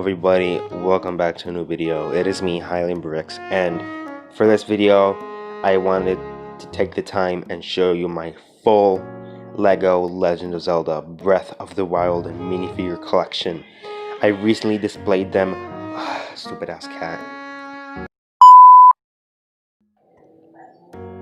everybody, welcome back to a new video. It is me, Bricks, and for this video I wanted to take the time and show you my full Lego Legend of Zelda Breath of the Wild minifigure collection. I recently displayed them. Stupid ass cat.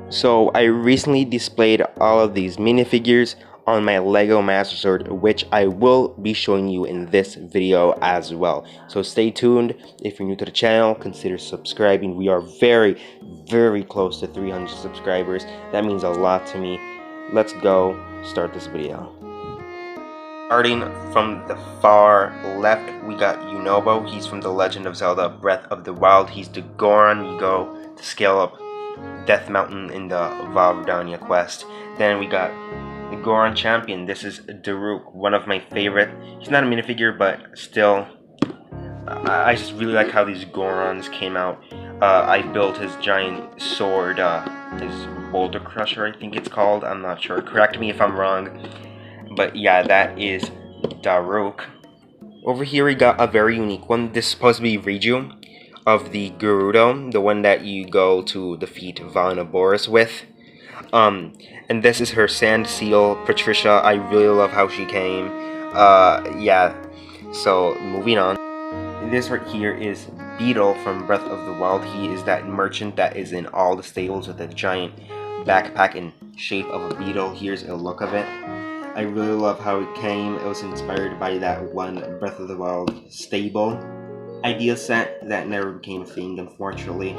So I recently displayed all of these minifigures on my Lego Master Sword, which I will be showing you in this video as well. So stay tuned. If you're new to the channel, consider subscribing. We are very close to 300 subscribers. That means a lot to me. Let's go start this video. Starting from the far left, we got Yunobo. He's from the Legend of Zelda Breath of the Wild. He's the Goron you go to scale up Death Mountain in the Vardania quest. Then we got the Goron champion. This is Daruk, one of my favorite. He's not a minifigure, but still, I just really like how these Gorons came out. I built his giant sword, his boulder crusher, I think it's called. I'm not sure. Correct me if I'm wrong. But yeah, that is Daruk. Over here we got a very unique one. This is supposed to be Riju of the Gerudo, the one that you go to defeat Valnaboris with. And this is her Sand Seal, Patricia. I really love how she came. Yeah, so moving on. This right here is Beetle from Breath of the Wild. He is that merchant that is in all the stables with a giant backpack in shape of a beetle. Here's a look of it. I really love how it came. It was inspired by that one Breath of the Wild stable idea set that never became a thing, unfortunately.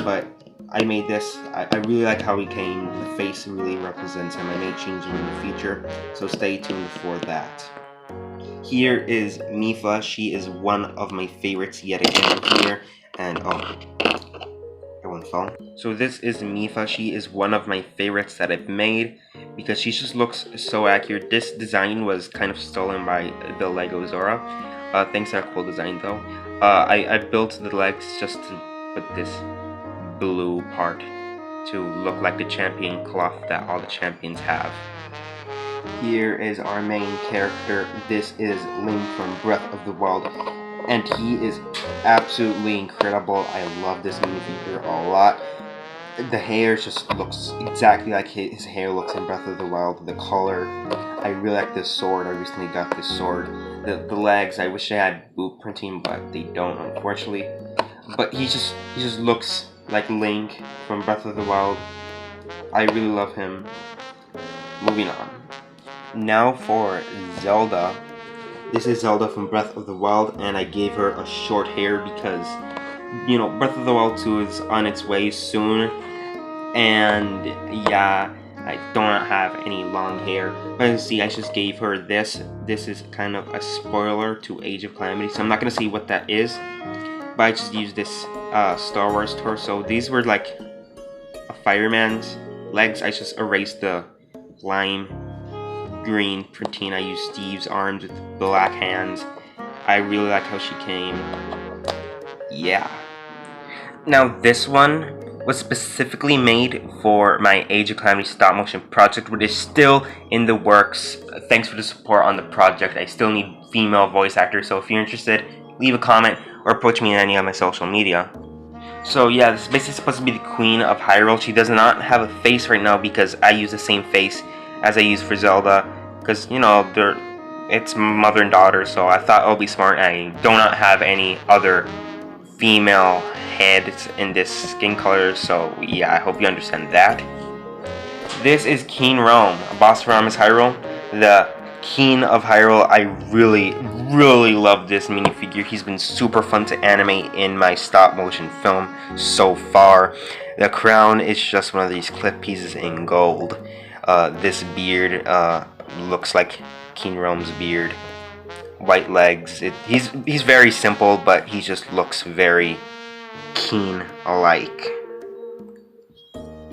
But I made this. I really like how he came. The face really represents him. I may change him in the future, so stay tuned for that. Here is Mifa. She is one of my favorites yet again here. And everyone fell. So this is Mifa. She is one of my favorites that I've made because she just looks so accurate. This design was kind of stolen by the Lego Zora. Thanks to a cool design though. I built the legs just to put this blue part to look like the champion cloth that all the champions have. Here is our main character. This is Link from Breath of the Wild, and he is absolutely incredible. I love this minifigure a lot. The hair just looks exactly like his hair looks in Breath of the Wild. The color, I really like this sword. I recently got this sword. The legs, I wish they had boot printing, but they don't, unfortunately. But he just looks like Link from Breath of the Wild. I really love him. Moving on. Now for Zelda. This is Zelda from Breath of the Wild, and I gave her a short hair because, you know, Breath of the Wild 2 is on its way soon. And yeah, I don't have any long hair. But as you see, I just gave her this. This is kind of a spoiler to Age of Calamity, so I'm not going to say what that is. But I just used this Star Wars torso. These were like a fireman's legs. I just erased the lime green printing. I used Steve's arms with black hands. I really like how she came. Yeah. Now this one was specifically made for my Age of Calamity stop motion project, which is still in the works. Thanks for the support on the project. I still need female voice actors, so if you're interested, leave a comment or approach me on any of my social media. So yeah, this is basically supposed to be the Queen of Hyrule. She does not have a face right now because I use the same face as I use for Zelda, because, you know, it's mother and daughter, so I thought it would be smart. I do not have any other female heads in this skin color, so yeah, I hope you understand that. This is King Rome, a boss from Hyrule, the King of Hyrule. I really love this minifigure. He's been super fun to animate in my stop motion film so far. The crown is just one of these clip pieces in gold. This beard looks like King Rome's beard. White legs. He's very simple, but he just looks very Keen-alike.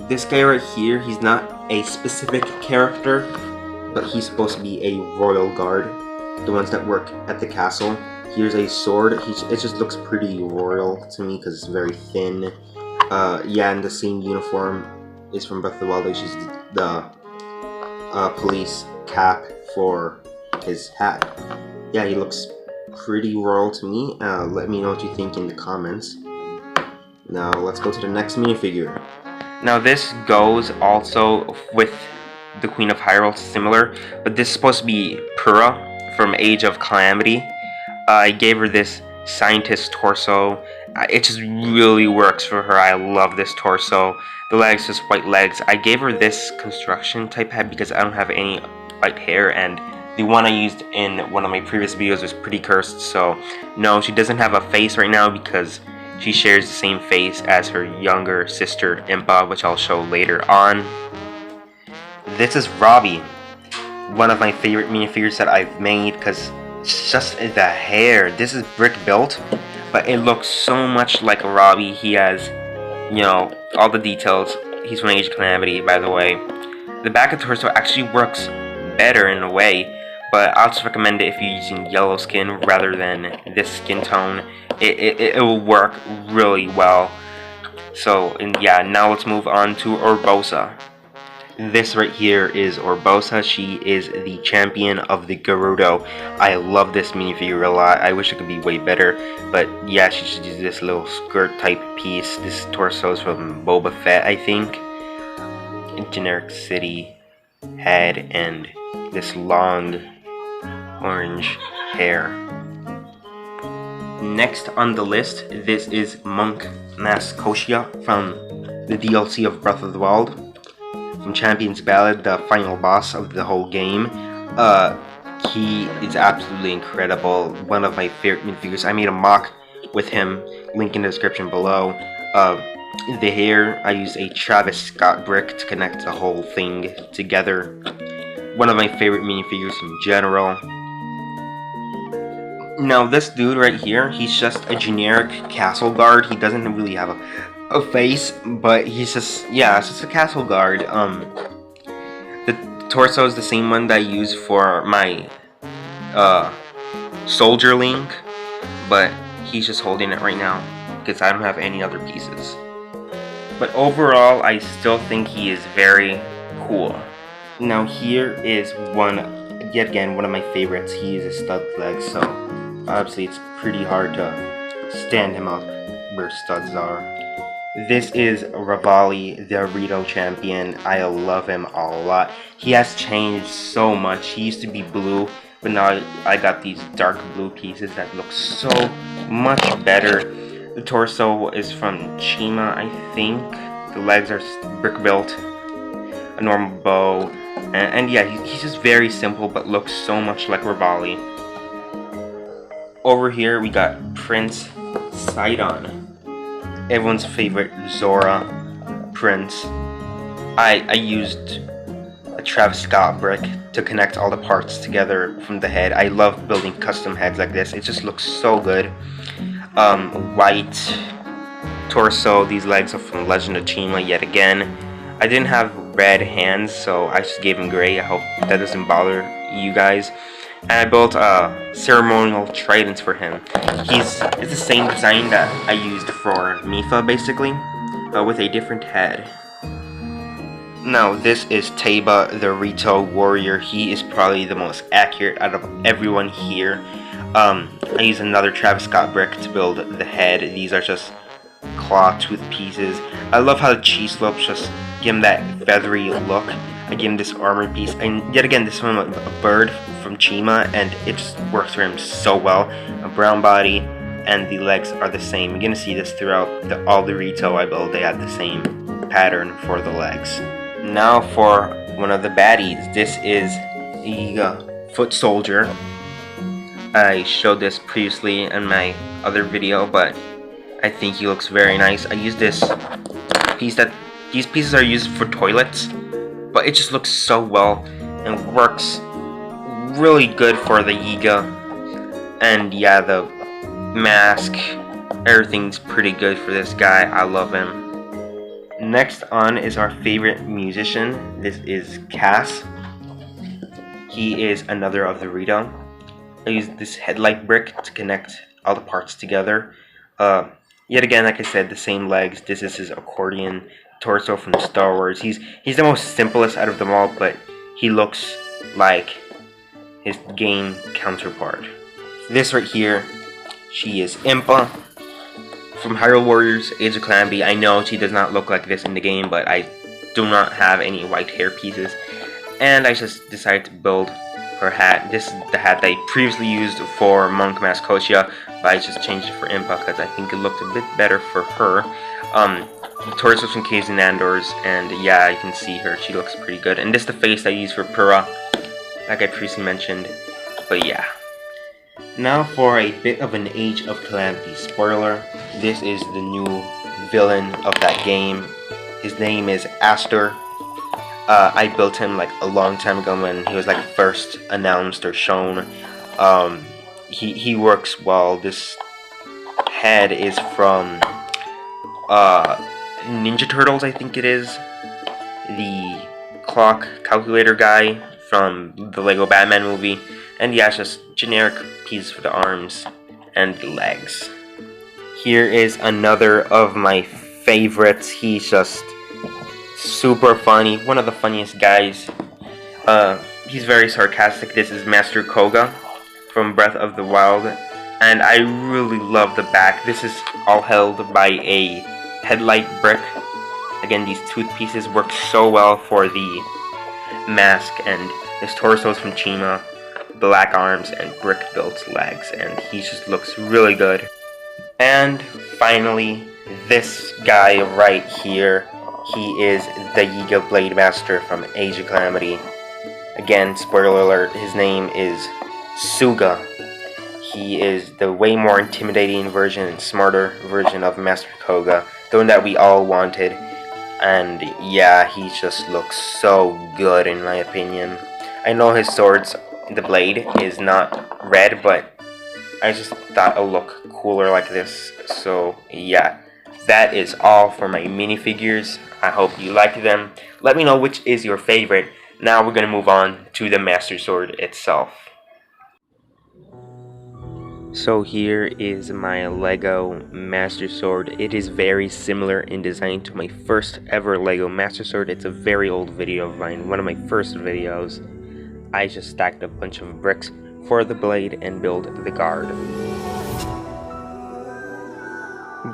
This guy right here, he's not a specific character, but he's supposed to be a royal guard, the ones that work at the castle. Here's a sword. It just looks pretty royal to me because it's very thin. Yeah, and the same uniform is from Breath of the Wild. It's just the police cap for his hat. Yeah, he looks pretty royal to me. Let me know what you think in the comments. Now let's go to the next minifigure. Now this goes also with the Queen of Hyrule, similar, but this is supposed to be Pura from Age of Calamity. I gave her this scientist torso. It just really works for her. I love this torso. The legs, just white legs. I gave her this construction type head because I don't have any white hair, and the one I used in one of my previous videos was pretty cursed, so no, she doesn't have a face right now because she shares the same face as her younger sister Impa, which I'll show later on. This is Robbie, one of my favorite minifigures that I've made because it's just the hair. This is brick built, but it looks so much like a Robbie. He has, you know, all the details. He's from Age of Calamity, by the way. The back of the torso actually works better in a way, but I'll just recommend it if you're using yellow skin rather than this skin tone. It will work really well. So, and yeah, now let's move on to Urbosa. This right here is Urbosa. She is the champion of the Gerudo. I love this minifigure a lot. I wish it could be way better, but yeah, she just uses this little skirt type piece. This torso is from Boba Fett, I think. Generic city head and this long orange hair. Next on the list, this is Monk Koshia from the DLC of Breath of the Wild. From Champion's Ballad, the final boss of the whole game. He is absolutely incredible. One of my favorite minifigures. I made a mock with him, link in the description below. The hair, I used a Travis Scott brick to connect the whole thing together. One of my favorite minifigures in general. Now this dude right here, he's just a generic castle guard. He doesn't really have a face, but he's just, yeah, it's just a castle guard. The torso is the same one that I use for my soldier Link, but he's just holding it right now because I don't have any other pieces. But overall, I still think he is very cool. Now here is yet again, one of my favorites. He uses stud legs, so obviously it's pretty hard to stand him up where studs are. This is Rivali, the Rito champion. I love him a lot. He has changed so much. He used to be blue, but now I got these dark blue pieces that look so much better. The torso is from Chima, I think. The legs are brick built, a normal bow, and yeah, he's just very simple but looks so much like Rivali. Over here we got Prince Sidon, everyone's favorite Zora Prince. I used a Travis Scott brick to connect all the parts together from the head. I love building custom heads like this. It just looks so good. White torso. These legs are from Legend of Chima yet again. I didn't have red hands, so I just gave him gray. I hope that doesn't bother you guys. And I built ceremonial tridents for him. It's the same design that I used for Mifa, basically, with a different head. Now this is Teba, the Rito warrior. He is probably the most accurate out of everyone here. I used another Travis Scott brick to build the head. These are just claw tooth pieces. I love how the cheese slopes just give him that feathery look. I give him this armor piece, and yet again this one a bird from Chima, and it just works for him so well. A brown body, and the legs are the same. You're gonna see this throughout all the Rito I build. They have the same pattern for the legs. Now for one of the baddies. This is the foot soldier. I showed this previously in my other video, but I think he looks very nice. I used this piece these pieces are used for toilets, but it just looks so well and works really good for the Yiga. And yeah, the mask, everything's pretty good for this guy. I love him. Next on is our favorite musician. This is Cass. He is another of the Rito. I used this headlight brick to connect all the parts together. Yet again, like I said, the same legs. This is his accordion torso from Star Wars. He's the most simplest out of them all, but he looks like his game counterpart This right here, she is Impa from Hyrule Warriors Age of Calamity. I know she does not look like this in the game, but I do not have any white hair pieces, and I just decided to build her hat. This is the hat that I previously used for Monk Mask Koshia, but I just changed it for Impa because I think it looked a bit better for her. The torso from Caves and Andors, and yeah, you can see her. She looks pretty good. And this is the face I used for Pura, like I previously mentioned. But yeah. Now for a bit of an Age of Calamity spoiler. This is the new villain of that game. His name is Aster. I built him like a long time ago when he was like first announced or shown. He works well. This head is from Ninja Turtles, I think it is. The clock calculator guy from the Lego Batman movie. And yeah, it's just generic pieces for the arms and the legs. Here is another of my favorites. He's just super funny, one of the funniest guys. He's very sarcastic. This is Master Koga from Breath of the Wild, and I really love the back. This is all held by a headlight brick. Again, these tooth pieces work so well for the mask, and his torso is from Chima, black arms and brick built legs, and he just looks really good. And finally, this guy right here. He is the Yiga Blade Master from Age of Calamity. Again, spoiler alert, his name is Suga. He is the way more intimidating version and smarter version of Master Koga, the one that we all wanted. And yeah, he just looks so good in my opinion. I know his sword's, the blade, is not red, but I just thought it'll look cooler like this. So yeah. That is all for my minifigures. I hope you liked them. Let me know which is your favorite. Now we're going to move on to the Master Sword itself. So here is my Lego Master Sword. It is very similar in design to my first ever Lego Master Sword. It's a very old video of mine, one of my first videos. I just stacked a bunch of bricks for the blade and build the guard.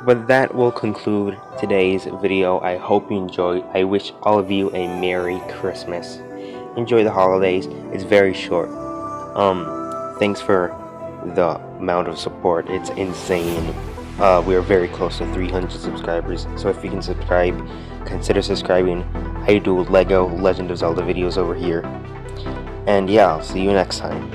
But that will conclude today's video. I hope you enjoyed. I wish all of you a Merry Christmas. Enjoy the holidays. It's very short. Thanks for the amount of support. It's insane. We are very close to 300 subscribers. So if you can subscribe, consider subscribing. I do Lego Legend of Zelda videos over here. And yeah, I'll see you next time.